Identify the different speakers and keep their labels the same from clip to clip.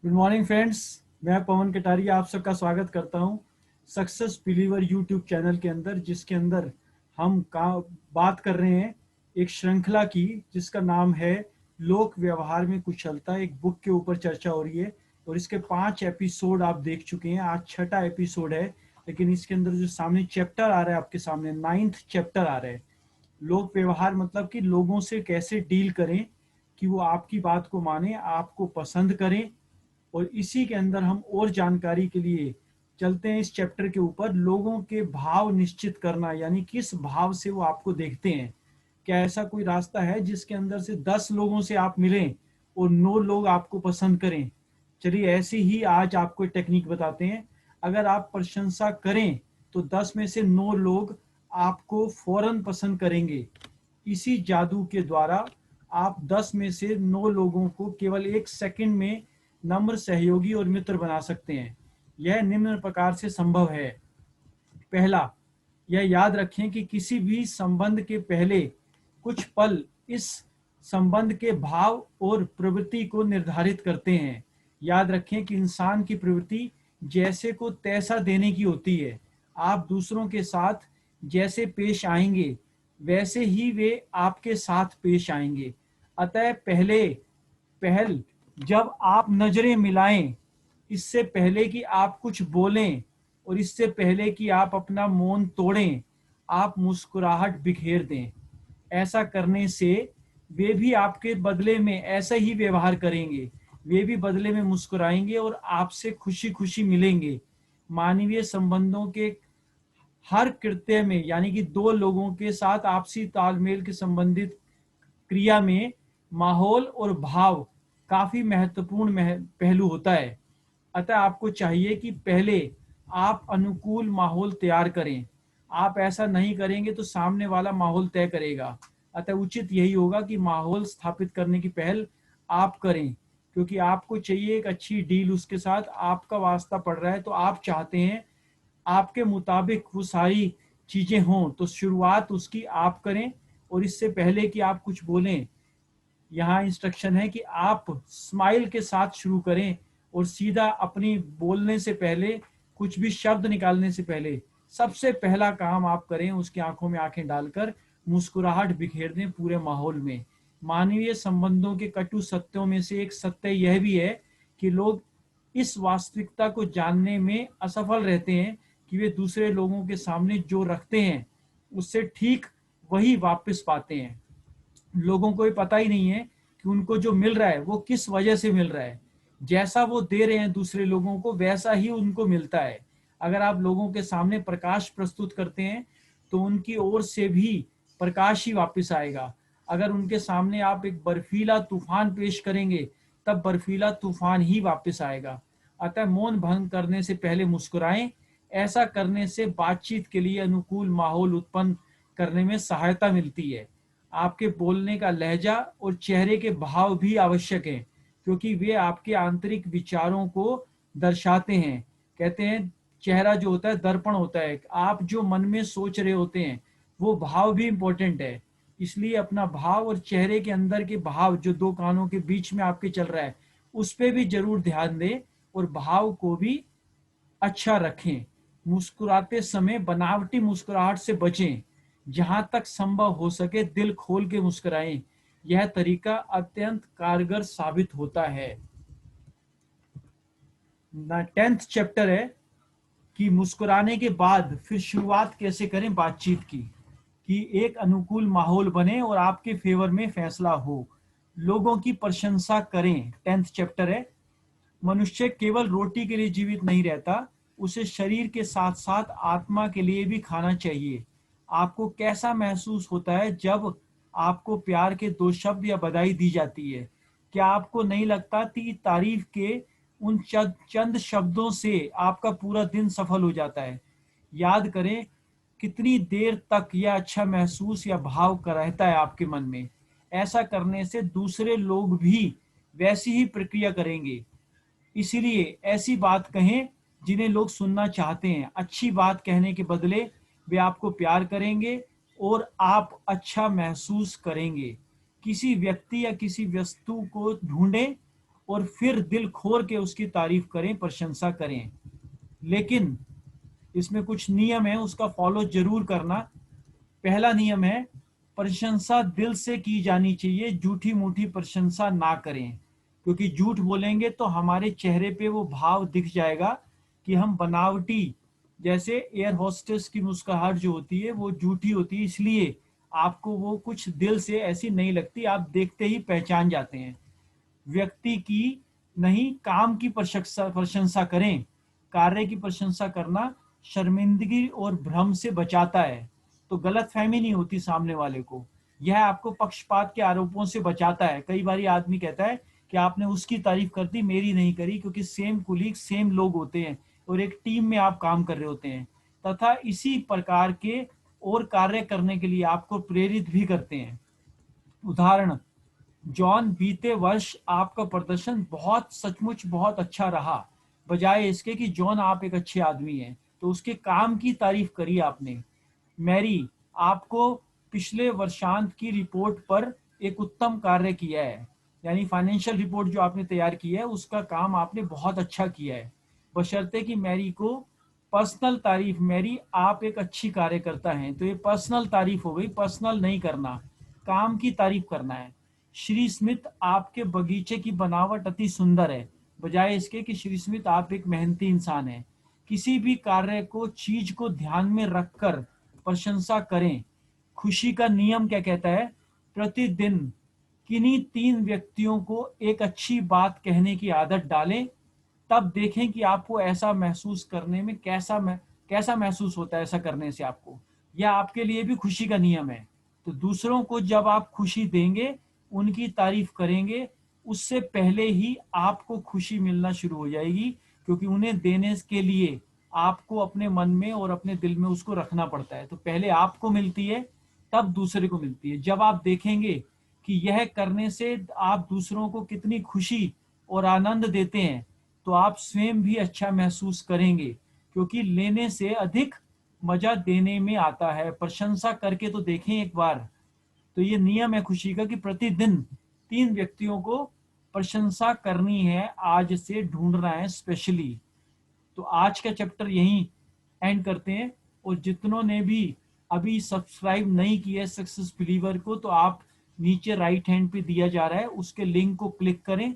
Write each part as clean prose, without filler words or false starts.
Speaker 1: Good morning friends. मैं पवन कटारिया आप सबका स्वागत करता हूं सक्सेस बिलीवर यूट्यूब चैनल के अंदर, जिसके अंदर हम बात कर रहे हैं एक श्रृंखला की जिसका नाम है लोक व्यवहार में कुशलता। एक बुक के ऊपर चर्चा हो रही है और इसके 5 एपिसोड आप देख चुके हैं। आज छठा एपिसोड है, लेकिन इसके अंदर जो सामने चैप्टर आ रहा है, आपके सामने 9th चैप्टर आ रहा है। लोक व्यवहार मतलब कि लोगों से कैसे डील करें कि वो आपकी बात को माने, आपको पसंद करें। और इसी के अंदर हम और जानकारी के लिए चलते हैं इस चैप्टर के ऊपर, लोगों के भाव निश्चित करना, यानी किस भाव से वो आपको देखते हैं। क्या ऐसा कोई रास्ता है जिसके अंदर से 10 लोगों से आप मिलें और 9 लोग आपको पसंद करें? चलिए ऐसी ही आज आपको टेक्निक बताते हैं। अगर आप प्रशंसा करें तो 10 में से 9 लोग आपको फौरन पसंद करेंगे। इसी जादू के द्वारा आप 10 में से 9 लोगों को केवल 1 सेकंड में नम्र, सहयोगी और मित्र बना सकते हैं। यह निम्न प्रकार से संभव है। पहला, यह याद रखें कि किसी भी संबंध के पहले कुछ पल इस संबंध के भाव और प्रवृत्ति को निर्धारित करते हैं। याद रखें कि इंसान की प्रवृत्ति जैसे को तैसा देने की होती है। आप दूसरों के साथ जैसे पेश आएंगे वैसे ही वे आपके साथ पेश आएंगे। अतः पहल जब आप नजरें मिलाएं, इससे पहले कि आप कुछ बोलें और इससे पहले कि आप अपना मौन तोड़ें, आप मुस्कुराहट बिखेर दें। ऐसा करने से वे भी आपके बदले में ऐसा ही व्यवहार करेंगे। वे भी बदले में मुस्कुराएंगे और आपसे खुशी खुशी मिलेंगे। मानवीय संबंधों के हर कृत्य में, यानी कि 2 लोगों के साथ आपसी तालमेल के संबंधित क्रिया में माहौल और भाव काफी महत्वपूर्ण पहलू होता है। अतः आपको चाहिए कि पहले आप अनुकूल माहौल तैयार करें। आप ऐसा नहीं करेंगे तो सामने वाला माहौल तय करेगा। अतः उचित यही होगा कि माहौल स्थापित करने की पहल आप करें, क्योंकि आपको चाहिए एक अच्छी डील उसके साथ। आपका वास्ता पड़ रहा है तो आप चाहते हैं आपके मुताबिक वो सारी चीजें हों, तो शुरुआत उसकी आप करें। और इससे पहले कि आप कुछ बोलें, यहाँ इंस्ट्रक्शन है कि आप स्माइल के साथ शुरू करें और सीधा अपनी बोलने से पहले, कुछ भी शब्द निकालने से पहले, सबसे पहला काम आप करें उसकी आंखों में आंखें डालकर मुस्कुराहट बिखेर दें पूरे माहौल में। मानवीय संबंधों के कटु सत्यों में से एक सत्य यह भी है कि लोग इस वास्तविकता को जानने में असफल रहते हैं कि वे दूसरे लोगों के सामने जो रखते हैं उससे ठीक वही वापस पाते हैं। लोगों को ये पता ही नहीं है कि उनको जो मिल रहा है वो किस वजह से मिल रहा है। जैसा वो दे रहे हैं दूसरे लोगों को, वैसा ही उनको मिलता है। अगर आप लोगों के सामने प्रकाश प्रस्तुत करते हैं तो उनकी ओर से भी प्रकाश ही वापस आएगा। अगर उनके सामने आप एक बर्फीला तूफान पेश करेंगे, तब बर्फीला तूफान ही वापस आएगा। अतः मौन भंग करने से पहले मुस्कुराएं। ऐसा करने से बातचीत के लिए अनुकूल माहौल उत्पन्न करने में सहायता मिलती है। आपके बोलने का लहजा और चेहरे के भाव भी आवश्यक हैं, क्योंकि वे आपके आंतरिक विचारों को दर्शाते हैं। कहते हैं चेहरा जो होता है दर्पण होता है। आप जो मन में सोच रहे होते हैं वो भाव भी इंपॉर्टेंट है। इसलिए अपना भाव और चेहरे के अंदर के भाव जो 2 कानों के बीच में आपके चल रहा है उस पर भी जरूर ध्यान दें और भाव को भी अच्छा रखें। मुस्कुराते समय बनावटी मुस्कुराहट से बचें। जहां तक संभव हो सके दिल खोल के मुस्कुराएं। यह तरीका अत्यंत कारगर साबित होता है। 10th चैप्टर है कि मुस्कुराने के बाद फिर शुरुआत कैसे करें बातचीत की, कि एक अनुकूल माहौल बने और आपके फेवर में फैसला हो। लोगों की प्रशंसा करें। 10th चैप्टर है। मनुष्य केवल रोटी के लिए जीवित नहीं रहता, उसे शरीर के साथ साथ आत्मा के लिए भी खाना चाहिए। आपको कैसा महसूस होता है जब आपको प्यार के 2 शब्द या बधाई दी जाती है? क्या आपको नहीं लगता कि तारीफ के उन चंद शब्दों से आपका पूरा दिन सफल हो जाता है? याद करें कितनी देर तक यह अच्छा महसूस या भाव का रहता है आपके मन में। ऐसा करने से दूसरे लोग भी वैसी ही प्रक्रिया करेंगे। इसीलिए ऐसी बात कहें जिन्हें लोग सुनना चाहते हैं। अच्छी बात कहने के बदले वे आपको प्यार करेंगे और आप अच्छा महसूस करेंगे। किसी व्यक्ति या किसी वस्तु को ढूंढें और फिर दिल खोल के उसकी तारीफ करें, प्रशंसा करें। लेकिन इसमें कुछ नियम है, उसका फॉलो जरूर करना। पहला नियम है, प्रशंसा दिल से की जानी चाहिए, झूठी मूठी प्रशंसा ना करें। क्योंकि झूठ बोलेंगे तो हमारे चेहरे पे वो भाव दिख जाएगा कि हम बनावटी, जैसे एयर होस्टेस की मुस्कुराहट जो होती है वो झूठी होती है, इसलिए आपको वो कुछ दिल से ऐसी नहीं लगती, आप देखते ही पहचान जाते हैं। व्यक्ति की नहीं, काम की प्रशंसा प्रशंसा करें। कार्य की प्रशंसा करना शर्मिंदगी और भ्रम से बचाता है, तो गलतफहमी नहीं होती सामने वाले को। यह आपको पक्षपात के आरोपों से बचाता है। कई बार आदमी कहता है कि आपने उसकी तारीफ कर दी, मेरी नहीं करी, क्योंकि सेम कुलीग, सेम लोग होते हैं और एक टीम में आप काम कर रहे होते हैं, तथा इसी प्रकार के और कार्य करने के लिए आपको प्रेरित भी करते हैं। उदाहरण, जॉन, बीते वर्ष आपका प्रदर्शन बहुत, सचमुच बहुत अच्छा रहा। बजाय इसके कि जॉन आप एक अच्छे आदमी हैं, तो उसके काम की तारीफ करी आपने। मैरी, आपको पिछले वर्षांत की रिपोर्ट पर एक उत्तम कार्य किया है, यानी फाइनेंशियल रिपोर्ट जो आपने तैयार की है उसका काम आपने बहुत अच्छा किया है। बशर्ते कि मैरी को पर्सनल तारीफ, मैरी आप एक अच्छी कार्यकर्ता हैं, तो ये पर्सनल तारीफ हो गई, पर्सनल नहीं करना, काम की तारीफ करना है। श्री स्मिथ, आपके बगीचे की बनावट अति सुंदर है। बजाय इसके कि श्री स्मिथ आप एक मेहनती इंसान हैं। किसी भी कार्य को, चीज को ध्यान में रखकर प्रशंसा करें। खुशी का नियम क्या कहता है? प्रतिदिन किन्हीं 3 व्यक्तियों को एक अच्छी बात कहने की आदत डालें, तब देखें कि आपको ऐसा महसूस करने में कैसा महसूस होता है। ऐसा करने से आपको, यह आपके लिए भी खुशी का नियम है। तो दूसरों को जब आप खुशी देंगे, उनकी तारीफ करेंगे, उससे पहले ही आपको खुशी मिलना शुरू हो जाएगी, क्योंकि उन्हें देने के लिए आपको अपने मन में और अपने दिल में उसको रखना पड़ता है। तो पहले आपको मिलती है, तब दूसरे को मिलती है। जब आप देखेंगे कि यह करने से आप दूसरों को कितनी खुशी और आनंद देते हैं, तो आप स्वयं भी अच्छा महसूस करेंगे, क्योंकि लेने से अधिक मजा देने में आता है। प्रशंसा करके तो देखें एक बार। तो ये नियम है खुशी का कि प्रतिदिन 3 व्यक्तियों को प्रशंसा करनी है, आज से ढूंढना है स्पेशली। तो आज का चैप्टर यहीं एंड करते हैं। और जितनों ने भी अभी सब्सक्राइब नहीं किया सक्सेस बिलीवर को, तो आप नीचे राइट हैंड पे दिया जा रहा है, उसके लिंक को क्लिक करें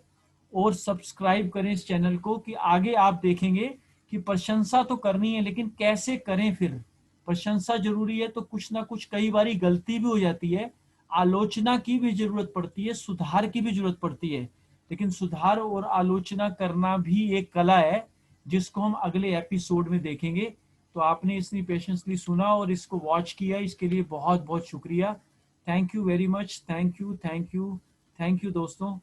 Speaker 1: और सब्सक्राइब करें इस चैनल को, कि आगे आप देखेंगे कि प्रशंसा तो करनी है, लेकिन कैसे करें। फिर प्रशंसा जरूरी है तो कुछ ना कुछ, कई बारी गलती भी हो जाती है, आलोचना की भी जरूरत पड़ती है, सुधार की भी जरूरत पड़ती है। लेकिन सुधार और आलोचना करना भी एक कला है, जिसको हम अगले एपिसोड में देखेंगे। तो आपने इतनी पेशेंसली सुना और इसको वॉच किया, इसके लिए बहुत बहुत शुक्रिया। Thank you very much. Thank you, thank you, thank you दोस्तों।